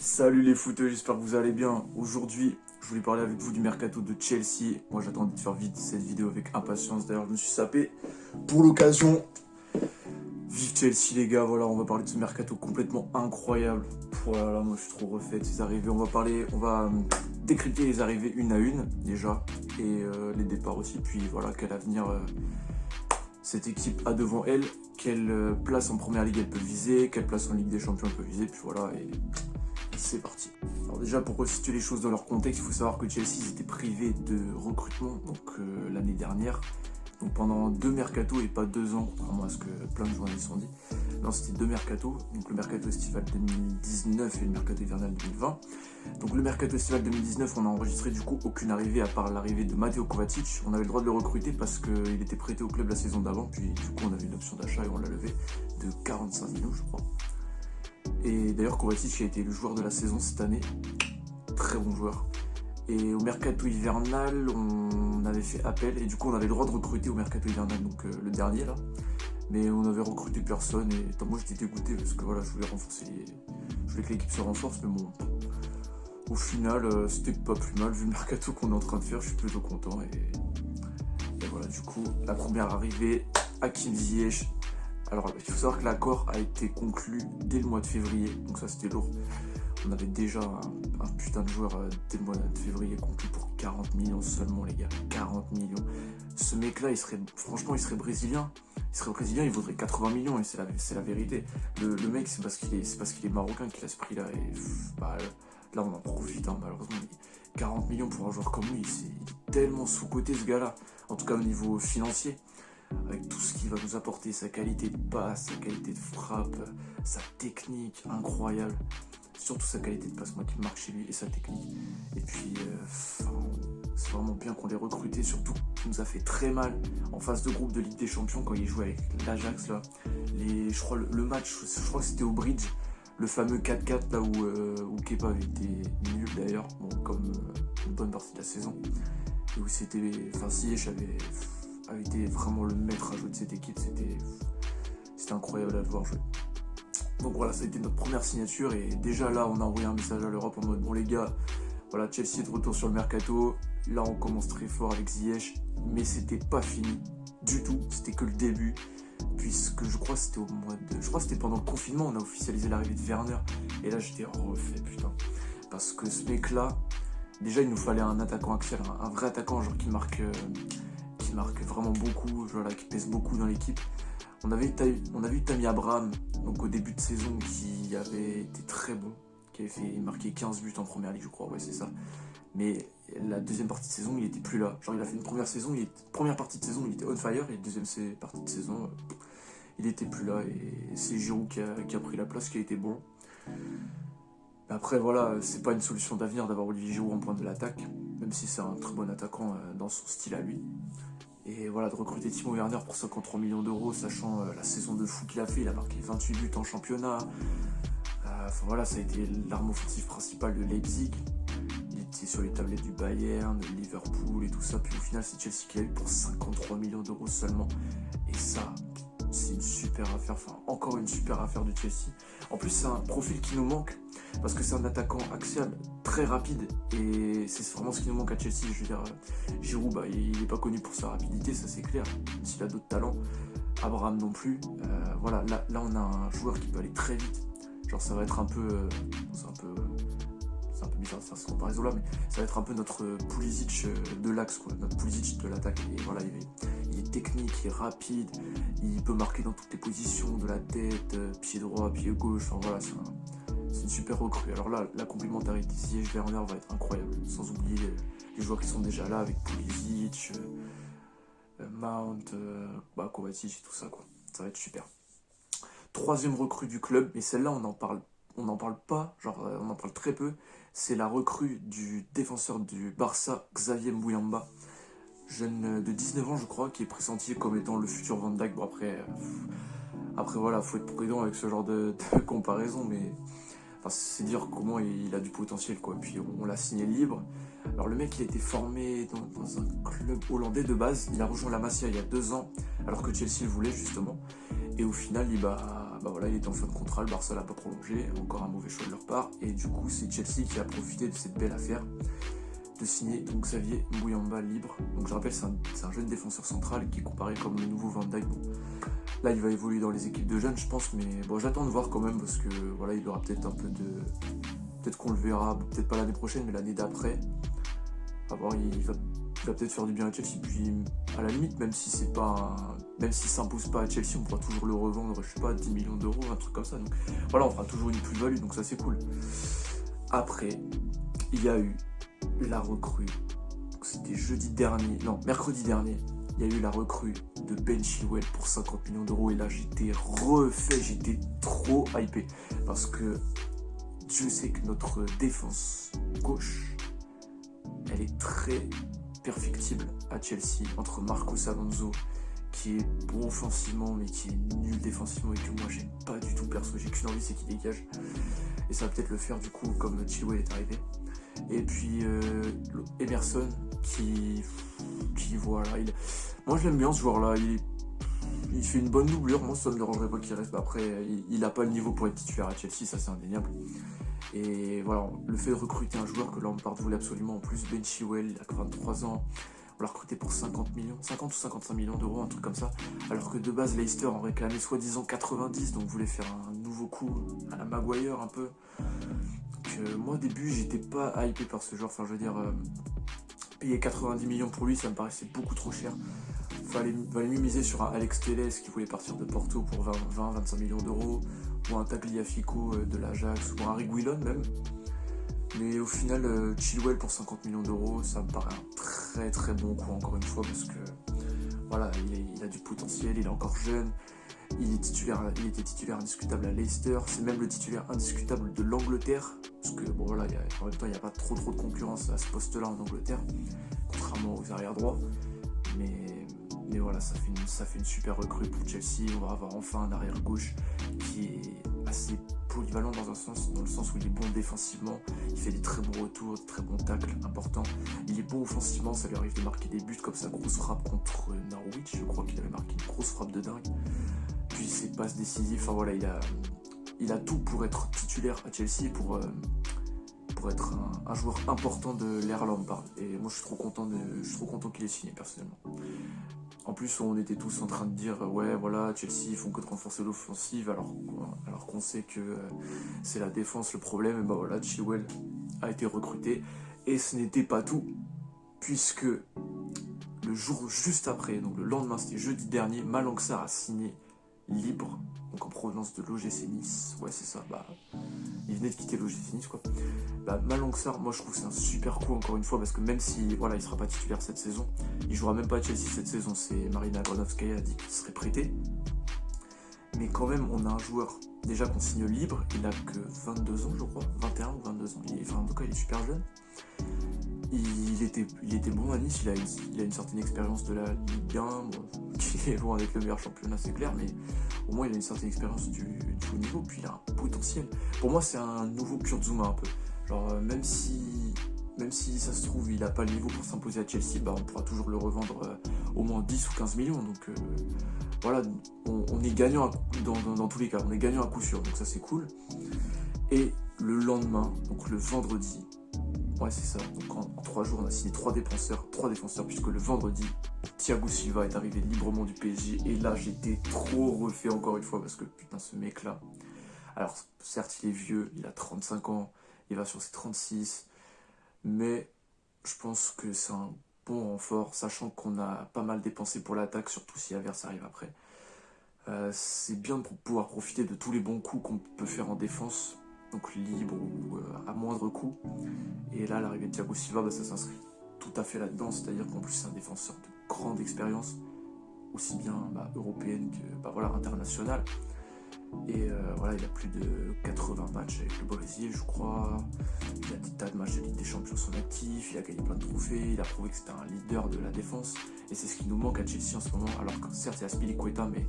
Salut les footeux, j'espère que vous allez bien. Aujourd'hui, je voulais parler avec vous du mercato de Chelsea. Moi, j'attendais de faire vite cette vidéo avec impatience. D'ailleurs, je me suis sapé pour l'occasion. Vive Chelsea, les gars. Voilà, on va parler de ce mercato complètement incroyable. Voilà, moi, je suis trop refait de ces arrivées. On va décrypter les arrivées une à une, déjà, et les départs aussi. Puis voilà, quel avenir cette équipe a devant elle. Quelle place en première ligue elle peut viser. Quelle place en Ligue des Champions elle peut viser. Puis voilà, et c'est parti. Alors déjà, pour resituer les choses dans leur contexte, il faut savoir que Chelsea ils étaient privés de recrutement l'année dernière. Donc pendant 2 mercatos et pas 2 ans, contrairement à ce que plein de journalistes ont dit. Non, c'était 2 mercatos. Donc le mercato estival 2019 et le mercato hivernal 2020. Donc le mercato estival 2019, on a enregistré du coup aucune arrivée à part l'arrivée de Mateo Kovacic. On avait le droit de le recruter parce qu'il était prêté au club la saison d'avant. Puis du coup, on avait une option d'achat et on l'a levé de 45 millions, je crois. Et d'ailleurs, Kovacic a été le joueur de la saison cette année. Très bon joueur. Et au mercato hivernal, on avait fait appel. Et du coup, on avait le droit de recruter au mercato hivernal, donc le dernier là. Mais on avait recruté personne. Et moi, j'étais dégoûté parce que voilà, je voulais je voulais que l'équipe se renforce. Mais bon, au final, c'était pas plus mal. Vu le mercato qu'on est en train de faire, je suis plutôt content. Et voilà, du coup, la première arrivée, Hakim Ziyech. Alors, il faut savoir que l'accord a été conclu dès le mois de février, donc ça c'était lourd. On avait déjà un putain de joueur dès le mois de février conclu pour 40 millions seulement, les gars. 40 millions. Ce mec-là, franchement, il serait brésilien. Il vaudrait 80 millions et c'est la vérité. Le mec, c'est parce qu'il est marocain qu'il a ce prix-là. Et là, on en profite, hein, malheureusement. 40 millions pour un joueur comme lui, il est tellement sous-coté ce gars-là. En tout cas, au niveau financier. Avec tout ce qu'il va nous apporter, sa qualité de passe, sa qualité de frappe, sa technique incroyable. Surtout sa qualité de passe, moi qui me marque chez lui, et sa technique. Et puis, c'est vraiment bien qu'on l'ait recruté, surtout qu'il nous a fait très mal en phase de groupe de Ligue des Champions quand il jouait avec l'Ajax. Là. Je crois le match, je crois que c'était au Bridge, le fameux 4-4 là où Kepa avait été nul d'ailleurs, bon, comme une bonne partie de la saison. Et où c'était, Ziyech avait été vraiment le maître à jouer de cette équipe, c'était incroyable à le voir jouer. Donc voilà, ça a été notre première signature et déjà là on a envoyé un message à l'Europe en mode bon les gars, voilà Chelsea est de retour sur le mercato, là on commence très fort avec Ziyech, mais c'était pas fini du tout, c'était que le début, puisque je crois que c'était pendant le confinement, on a officialisé l'arrivée de Werner et là j'étais refait putain, parce que ce mec là, déjà il nous fallait un attaquant axial, un vrai attaquant genre qui marque vraiment beaucoup, voilà, qui pèse beaucoup dans l'équipe. On a vu Tammy Abraham, donc au début de saison, qui avait été très bon, qui avait marqué 15 buts en première ligue, je crois, ouais, c'est ça. Mais la deuxième partie de saison, il était plus là. Genre, il a fait une première partie de saison, il était on fire, et la deuxième partie de saison, il était plus là. Et c'est Giroud qui a pris la place, qui a été bon. Après, voilà, c'est pas une solution d'avenir d'avoir Olivier Giroud en pointe de l'attaque, même si c'est un très bon attaquant dans son style à lui. Et voilà, de recruter Timo Werner pour 53 millions d'euros, sachant la saison de fou qu'il a fait, il a marqué 28 buts en championnat. Enfin voilà, ça a été l'arme offensive principale de Leipzig. Il était sur les tablettes du Bayern, de Liverpool et tout ça. Puis au final, c'est Chelsea qui l'a eu pour 53 millions d'euros seulement. Et ça, c'est une super affaire, enfin encore une super affaire de Chelsea. En plus, c'est un profil qui nous manque, parce que c'est un attaquant axial très rapide, et c'est vraiment ce qui nous manque à Chelsea. Je veux dire, Giroud, il n'est pas connu pour sa rapidité, ça c'est clair, même s'il a d'autres talents. Abraham non plus. Voilà, là on a un joueur qui peut aller très vite. Genre ça va être un peu... c'est un peu bizarre de faire cette comparaison là, mais ça va être un peu notre Pulisic de l'axe, quoi, notre Pulisic de l'attaque. Et voilà, il est technique, il est rapide, il peut marquer dans toutes les positions, de la tête, pied droit, pied gauche, enfin voilà, c'est une super recrue. Alors là, la complémentarité Ziyech-Werner va être incroyable, sans oublier les joueurs qui sont déjà là avec Pulisic, Mount, Kovacic et tout ça, quoi. Ça va être super. Troisième recrue du club, mais celle-là on n'en parle pas, genre on en parle très peu. C'est la recrue du défenseur du Barça, Xavier Mbouyamba, jeune de 19 ans je crois, qui est pressenti comme étant le futur Van Dijk. Bon après voilà, faut être prudent avec ce genre de comparaison, mais enfin, c'est dire comment il a du potentiel, quoi. Puis on l'a signé libre. Alors le mec il a été formé dans un club hollandais de base, il a rejoint la Masia il y a 2 ans, alors que Chelsea le voulait justement. Et au final, bah voilà, il était en fin de contrat, le Barça l'a pas prolongé, encore un mauvais choix de leur part, et du coup c'est Chelsea qui a profité de cette belle affaire de signer donc Xavier Mbouyamba libre. Donc je rappelle, c'est un jeune défenseur central qui est comparé comme le nouveau Van Dijk. Bon, là il va évoluer dans les équipes de jeunes je pense, mais bon j'attends de voir quand même parce que voilà, il aura peut-être un peu de... Peut-être qu'on le verra, peut-être pas l'année prochaine mais l'année d'après. À voir, il va peut-être faire du bien à Chelsea, puis à la limite, même si c'est pas même s'il s'impose pas à Chelsea, on pourra toujours le revendre, je sais pas, 10 millions d'euros, un truc comme ça. Donc voilà, on fera toujours une plus-value, donc ça c'est cool. Après, il y a eu la recrue, c'était mercredi dernier, il y a eu la recrue de Ben Chilwell pour 50 millions d'euros, et là j'étais trop hypé, parce que Dieu sait que notre défense gauche, elle est très perfectible à Chelsea, entre Marcos Alonso, qui est bon offensivement mais qui est nul défensivement et que moi j'aime pas du tout perso, j'ai qu'une envie, c'est qu'il dégage, et ça va peut-être le faire du coup comme Chilwell est arrivé. Et puis Emerson qui voilà, moi je l'aime bien ce joueur là, il fait une bonne doublure, moi ça me dérangerait pas qu'il reste. Après il a pas le niveau pour être titulaire à Chelsea, ça c'est indéniable. Et voilà, le fait de recruter un joueur que Lampard voulait absolument, en plus Ben Chilwell, il a 23 ans, on l'a recruté pour 50 ou 55 millions d'euros, un truc comme ça, alors que de base Leicester en réclamait soi-disant 90, donc voulait faire un nouveau coup à la Maguire un peu. Donc, moi au début j'étais pas hypé par ce genre, enfin je veux dire, payer 90 millions pour lui ça me paraissait beaucoup trop cher. Fallait mieux miser sur un Alex Telles qui voulait partir de Porto pour 20-25 millions d'euros, ou un Tagliafico de l'Ajax, ou un Reguilon même. Mais au final, Chilwell pour 50 millions d'euros, ça me paraît un très bon coup encore une fois, parce que voilà, il a du potentiel, il est encore jeune, il était titulaire indiscutable à Leicester, c'est même le titulaire indiscutable de l'Angleterre, parce que bon voilà, en même temps il n'y a pas trop de concurrence à ce poste-là en Angleterre, contrairement aux arrière droits, mais voilà, ça fait une super recrue pour Chelsea. On va avoir enfin un arrière gauche qui est assez polyvalent dans le sens où il est bon défensivement, il fait des très bons retours, des très bons tacles importants, il est bon offensivement, ça lui arrive de marquer des buts comme sa grosse frappe contre Norwich, je crois qu'il avait marqué une grosse frappe de dingue, puis ses passes décisives, enfin voilà, il a tout pour être titulaire à Chelsea, pour être un joueur important de l'ère Lampard, et moi je suis trop content qu'il ait signé personnellement. En plus, on était tous en train de dire ouais voilà, Chelsea ils font que de renforcer l'offensive, alors qu'on sait que c'est la défense le problème. Et bah voilà, Chilwell a été recruté, et ce n'était pas tout, puisque le jour juste après, donc le lendemain, c'était jeudi dernier, Malang Sarr a signé libre, donc en provenance de l'OGC Nice. Ouais c'est ça, bah il venait de quitter l'OGC Nice quoi. Bah, Malang Sarr, moi je trouve que c'est un super coup encore une fois, parce que même si voilà, il sera pas titulaire cette saison, il jouera même pas à Chelsea cette saison, c'est Marina Granovskaya a dit qu'il serait prêté. Mais quand même, on a un joueur déjà qu'on signe libre, il a que 22 ans je crois, 21 ou 22 ans, en tout cas il est super jeune. Il était bon à Nice, il a une certaine expérience de la Ligue 1, bon, qui est loin d'être le meilleur championnat c'est clair, mais au moins il a une certaine expérience du haut niveau, puis il a un potentiel. Pour moi c'est un nouveau Kurtzuma un peu. Genre même si ça se trouve il a pas le niveau pour s'imposer à Chelsea, bah on pourra toujours le revendre au moins 10 ou 15 millions, donc voilà, on est gagnant dans tous les cas, on est gagnant à coup sûr, donc ça c'est cool. Et le lendemain, donc le vendredi, ouais c'est ça, donc en 3 jours on a signé 3 défenseurs, puisque le vendredi, Thiago Silva est arrivé librement du PSG, et là j'étais trop refait encore une fois, parce que putain ce mec là, alors certes il est vieux, il a 35 ans, il va sur ses 36, mais je pense que c'est un bon renfort, sachant qu'on a pas mal dépensé pour l'attaque, surtout si Havertz arrive après. C'est bien de pouvoir profiter de tous les bons coups qu'on peut faire en défense, donc libre ou à moindre coût. Et là, l'arrivée de Thiago Silva, bah, ça s'inscrit tout à fait là-dedans, c'est-à-dire qu'en plus c'est un défenseur de grande expérience, aussi bien européenne que voilà, internationale. Et voilà, il a plus de 80 matchs avec le Brésil, je crois. Il a des tas de matchs de Ligue des Champions son actif, il a gagné plein de trophées, il a prouvé que c'était un leader de la défense. Et c'est ce qui nous manque à Chelsea en ce moment, alors que certes il y a Spilicueta, mais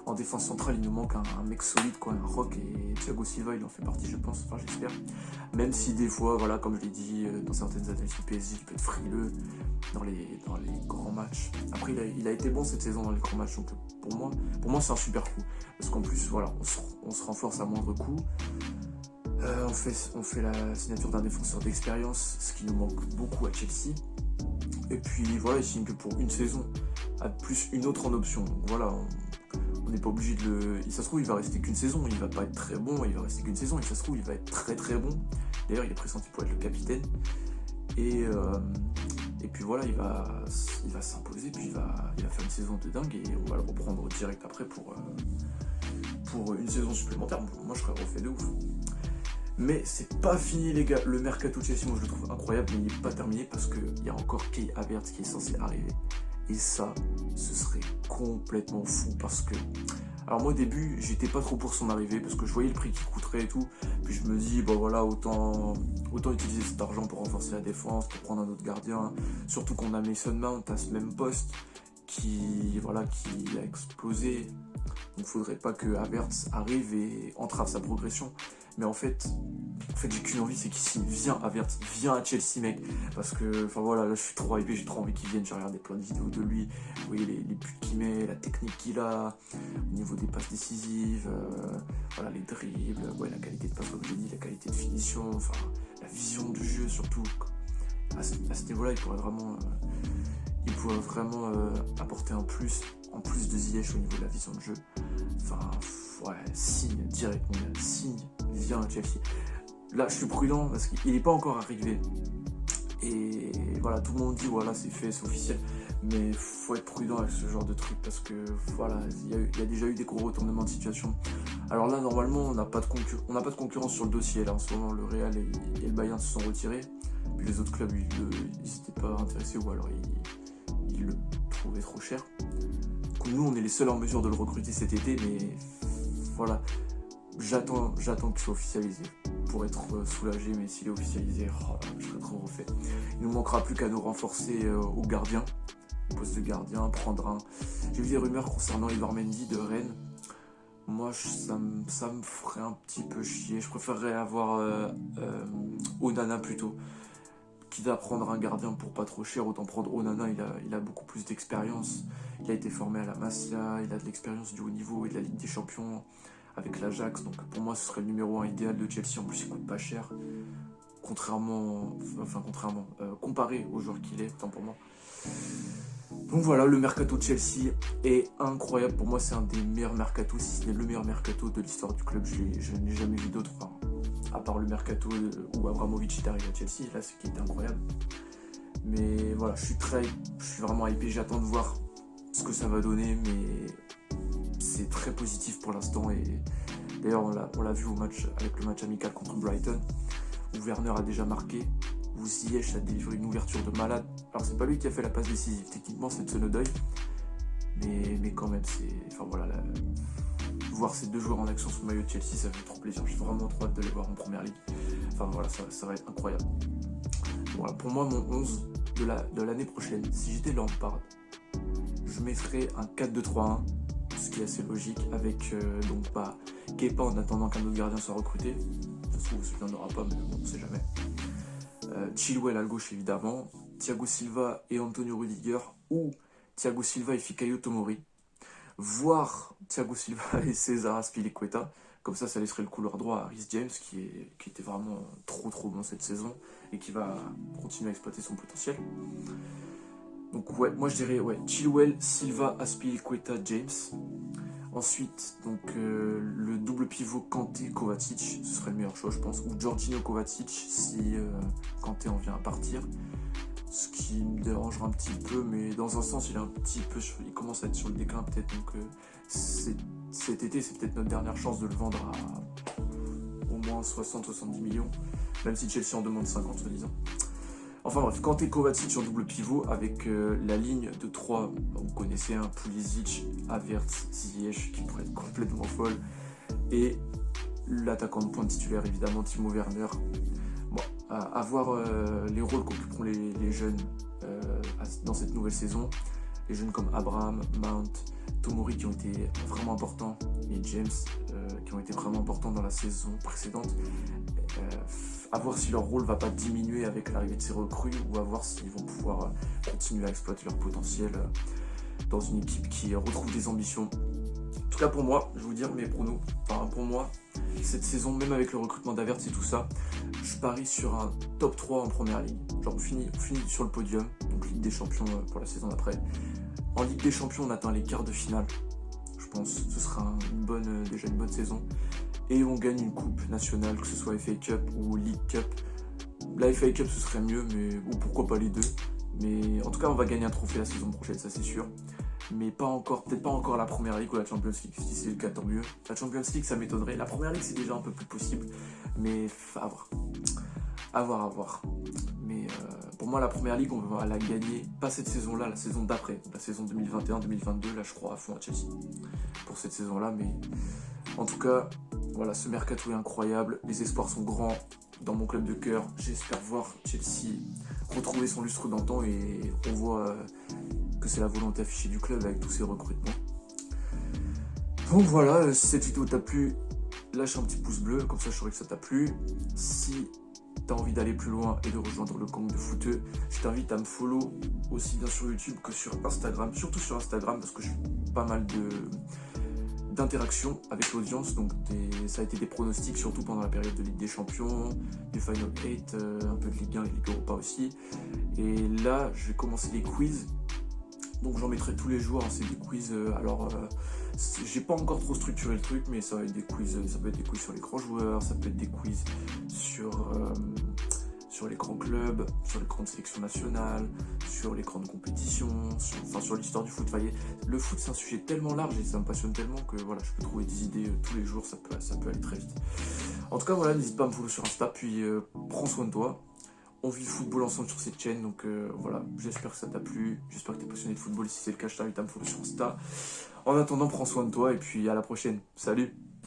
En défense centrale, il nous manque un mec solide, quoi, un rock, et Thiago Silva, il en fait partie, je pense, enfin j'espère. Même si des fois, voilà, comme je l'ai dit, dans certaines analyses du PSG, il peut être frileux dans les grands matchs. Après, il a été bon cette saison dans les grands matchs, donc pour moi c'est un super coup. Parce qu'en plus, voilà, on se renforce à moindre coût. On fait la signature d'un défenseur d'expérience, ce qui nous manque beaucoup à Chelsea. Et puis voilà, il signe que pour une saison, plus une autre en option. Donc voilà, on n'est pas obligé de le... Ça se trouve, il va rester qu'une saison, il va pas être très bon, il va rester qu'une saison, et ça se trouve, il va être très très bon. D'ailleurs, il est pressenti pour être le capitaine. Et puis voilà, il va s'imposer, puis il va faire une saison de dingue, et on va le reprendre direct après pour une saison supplémentaire. Moi, je serais refait de ouf. Mais c'est pas fini, les gars. Le mercato Chelsea, moi je le trouve incroyable, mais il n'est pas terminé parce qu'il y a encore Kai Havertz qui est censé arriver. Et ça, ce serait complètement fou parce que... Alors moi au début, j'étais pas trop pour son arrivée parce que je voyais le prix qu'il coûterait et tout. Puis je me dis, bon voilà, autant utiliser cet argent pour renforcer la défense, pour prendre un autre gardien. Surtout qu'on a Mason Mount à ce même poste qui a explosé. Donc il faudrait pas que Havertz arrive et entrave sa progression. Mais en fait j'ai qu'une envie, c'est qu'ici, viens Havertz, viens à Chelsea, mec. Parce que, enfin voilà, là je suis trop hypé, j'ai trop envie qu'il vienne. J'ai regardé plein de vidéos de lui. Vous voyez les buts qu'il met, la technique qu'il a, au niveau des passes décisives, voilà, les dribbles, ouais, la qualité de passe, comme je l'ai dit, la qualité de finition, enfin, la vision du jeu surtout. À ce niveau-là, il pourrait vraiment apporter un plus, en plus de Ziyech au niveau de la vision de jeu. Enfin, ouais, signe direct, mon gars, signe, viens à Chelsea. Là, je suis prudent parce qu'il n'est pas encore arrivé. Et voilà, tout le monde dit, voilà, c'est fait, c'est officiel. Mais faut être prudent avec ce genre de truc parce que, voilà, il y a déjà eu des gros retournements de situation. Alors là, normalement, on n'a pas de concurrence sur le dossier. Là, en ce moment, le Real et le Bayern se sont retirés. Puis les autres clubs, ils n'étaient pas intéressés ou alors ils le trouvaient trop cher. Donc nous, on est les seuls en mesure de le recruter cet été, mais voilà, j'attends qu'il soit officialisé pour être soulagé, mais s'il est officialisé, je serai trop refait. Il nous manquera plus qu'à nous renforcer au gardien, au poste de gardien, prendre un... J'ai vu des rumeurs concernant Edouard Mendy de Rennes. Moi, ça me ferait un petit peu chier. Je préférerais avoir Onana plutôt. Quitte à prendre un gardien pour pas trop cher, autant prendre Onana, il a beaucoup plus d'expérience. Il a été formé à la Masia, il a de l'expérience du haut niveau et de la Ligue des Champions avec l'Ajax. Donc pour moi, ce serait le numéro 1 idéal de Chelsea. En plus, il coûte pas cher. Comparé au joueur qu'il est, autant pour moi. Donc voilà, le mercato de Chelsea est incroyable. Pour moi, c'est un des meilleurs mercatos, si ce n'est le meilleur mercato de l'histoire du club. Je n'ai jamais vu d'autre, enfin, à part le mercato où Abramovich est arrivé à Chelsea. Là, c'est qui était incroyable. Mais voilà, je suis vraiment hypé. J'attends de voir ce que ça va donner, mais c'est très positif pour l'instant. Et d'ailleurs, on l'a vu avec le match amical contre Brighton, où Werner a déjà marqué, où Ziyech a délivré une ouverture de malade. Alors c'est pas lui qui a fait la passe décisive, techniquement c'est Tsunodoy, mais quand même enfin voilà, voir ces deux joueurs en action sous le maillot de Chelsea, ça fait trop plaisir. J'ai vraiment trop hâte de les voir en première ligue. Enfin voilà, ça va être incroyable. Voilà, pour moi mon 11 de l'année prochaine, si j'étais Lampard, je mettrais un 4-2-3-1, ce qui est assez logique, avec Kepa en attendant qu'un autre gardien soit recruté. Ça se trouve, celui-là n'aura pas, mais bon, on sait jamais. Chilwell à gauche évidemment, Thiago Silva et Antonio Rudiger, ou Thiago Silva et Fikayo Tomori, voire Thiago Silva et César Azpilicueta. Comme ça laisserait le couloir droit à Reece James qui était vraiment trop bon cette saison et qui va continuer à exploiter son potentiel. Donc ouais, moi je dirais Chilwell, Silva, Azpilicueta, James. Ensuite, donc le double pivot Kanté-Kovacic, ce serait le meilleur choix, je pense. Ou Jorginho Kovacic si Kanté en vient à partir. Ce qui me dérangera un petit peu, mais dans un sens, il commence à être sur le déclin peut-être. Donc cet été, c'est peut-être notre dernière chance de le vendre à au moins 60-70 millions. Même si Chelsea en demande 50, soi-disant. Enfin bref, Kanté Kovacic sur double pivot avec la ligne de 3, vous connaissez, Pulisic, Havertz, Ziyech qui pourrait être complètement folle, et l'attaquant de pointe titulaire évidemment Timo Werner. Bon, à voir les rôles qu'occuperont les jeunes dans cette nouvelle saison. les jeunes comme Abraham, Mount, Tomori qui ont été vraiment importants, et James qui ont été vraiment importants dans la saison précédente. À voir si leur rôle va pas diminuer avec l'arrivée de ces recrues, ou à voir s'ils vont pouvoir continuer à exploiter leur potentiel dans une équipe qui retrouve des ambitions. En tout cas pour moi, je vais vous dire mes pronos. Enfin, pour moi, cette saison, même avec le recrutement d'Havertz et tout ça, je parie sur un top 3 en première ligue. Genre on finit sur le podium, donc Ligue des Champions pour la saison d'après. En Ligue des Champions, on atteint les quarts de finale. Je pense que ce sera déjà une bonne saison. Et on gagne une coupe nationale, que ce soit FA Cup ou League Cup. La FA Cup ce serait mieux, ou pourquoi pas les deux. Mais en tout cas, on va gagner un trophée la saison prochaine, ça c'est sûr. Mais pas encore, peut-être pas encore la Première Ligue ou la Champions League. Si c'est le cas, tant mieux. La Champions League, ça m'étonnerait. La Première Ligue, c'est déjà un peu plus possible. Mais à voir. À voir. Mais pour moi, la Première Ligue, on va la gagner. Pas cette saison-là, la saison d'après. La saison 2021-2022, là, je crois à fond à Chelsea. Pour cette saison-là, mais en tout cas, voilà, ce mercato est incroyable. Les espoirs sont grands dans mon club de cœur. J'espère voir Chelsea retrouver son lustre d'antan et on voit que c'est la volonté affichée du club avec tous ces recrutements. Donc voilà, si cette vidéo t'a plu, lâche un petit pouce bleu, comme ça je saurai que ça t'a plu. Si t'as envie d'aller plus loin et de rejoindre le gang de footeux, je t'invite à me follow aussi bien sur YouTube que sur Instagram, surtout sur Instagram parce que je fais pas mal d'interactions avec l'audience, donc ça a été des pronostics surtout pendant la période de Ligue des Champions, du Final 8, un peu de Ligue 1 et Ligue Europa aussi. Et là je vais commencer les quiz, donc j'en mettrai tous les jours, hein, c'est des quiz, j'ai pas encore trop structuré le truc, mais ça va être des quiz, ça peut être des quiz sur les grands joueurs, ça peut être des quiz sur les grands clubs, sur les grandes sélections nationales, sur les grandes compétitions, sur l'histoire du foot. Enfin, le foot c'est un sujet tellement large et ça me passionne tellement que voilà, je peux trouver des idées tous les jours, ça peut aller très vite. En tout cas voilà, n'hésite pas à me follow sur Insta, puis prends soin de toi. On vit le football ensemble sur cette chaîne, donc voilà, j'espère que ça t'a plu, j'espère que t'es passionné de football. Si c'est le cas, je t'invite à me follow sur Insta. En attendant, prends soin de toi et puis à la prochaine. Salut!